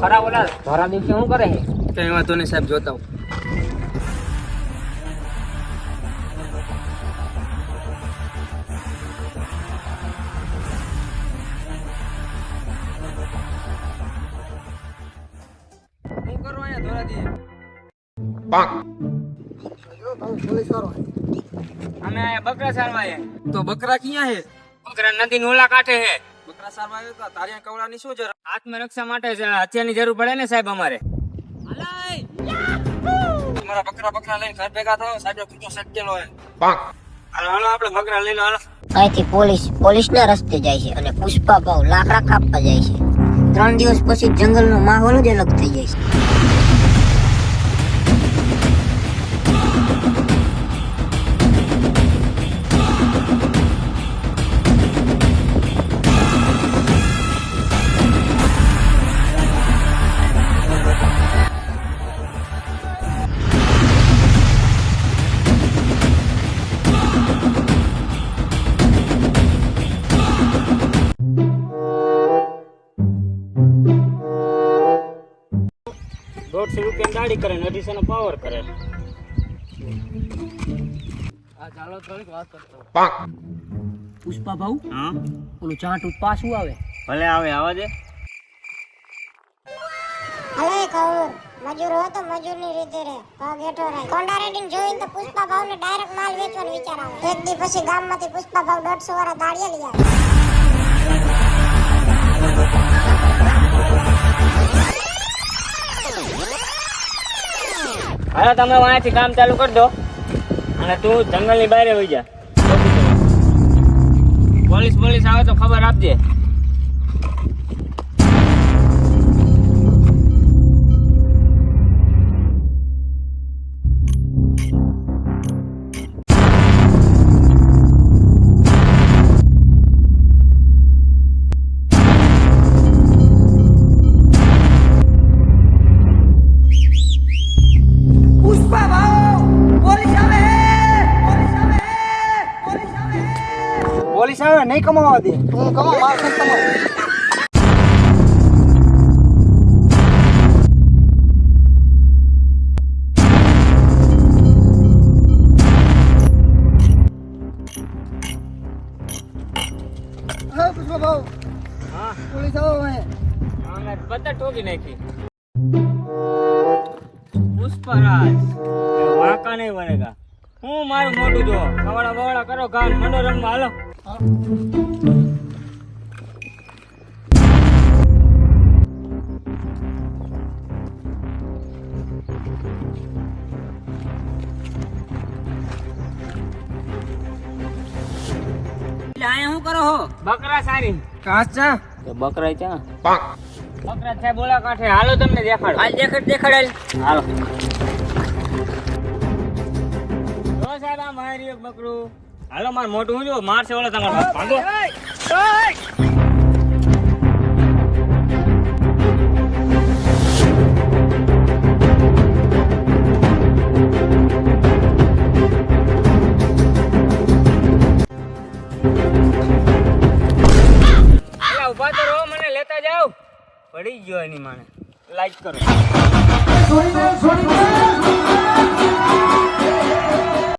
ખરા ઓલા ધોરા દિવસે શું કરે છે? કઈ વાંધો નહીં સાહેબ, જોતા હું. શું કરો અહીંયા ધોરાજી? અમે આયા બકરા સારવા આયા. તો બકરા ક્યાં હે? બકરા નદી ઓલા કાંઠે છે. બકરા સારવા આવ્યો તો તારિયા કવડાની શું જરૂર? આત્મરક્ષા માટે હથિયારની જરૂર પડે ને સાહેબ અમારે. તમારા બકરા લઈને ઘર ભેગા થાવ. સાહેબ કૂચો સટકેલો હે. હાલો આપણે બકરા લઈ લો. હાલો. અહીંથી પોલીસના રસ્તે જાય છે અને પુષ્પા ભાવ લાકડા કાપવા જાય છે. 3 દિવસ પછી જંગલનો માહોલ જ અલગ થઈ જાય છે. ₹150 ગાડી કરે ને 250 પાવર કરે. આ ચાલો થોડીક વાત કરતો. પુષ્પા ભાવ હા ઓલું ચાંટું પાછું આવે. ભલે આવે આવા દે. હલે કૌર મજૂર હો તો મજૂરની રીતે રે ભાવ ગેઠો રહે. કોંડા રેડીને જોઈને તો પુષ્પા ભાવને ડાયરેક્ટ માલ વેચવાનો વિચાર આવે. એક દી પછી ગામમાંથી પુષ્પા ભાવ 150 વાળા દાડિયા લઈ આવે. હાલો તમે અહીંયાથી કામ ચાલુ કરી દો અને તું જંગલની બહાર વહી જા. પોલીસ આવે તો ખબર આપજે. પોલીસ આવે નહીં કમાવા દે. તું કમા માર છે કમા. હા પુષ્પા ભાવ. હા પોલીસ આવે. અમે બધા ઠોકી નાખી. પુષ્પરાજ વાંકા નહીં બનેગા. હું મારું મોટું જો કવાડા બવાડા કરો ગામ મનોરમમાં. હાલો અહીંયા શું કરો હો? બકરા સારી કાચા તો બકરા ચા બકરા છે બોલા કાંઠે. હાલો તમને દેખાડો. હાલ દેખાડ. હાલો જો સાહેબ આ મારી એક બકરું. હાલો માર મોટું હું જો મારશે ઓલા તમારે ભાગો. ઉભા તો રહો, મને લેતા જાઓ. પડી ગયો એની માને. લાઈક કરો.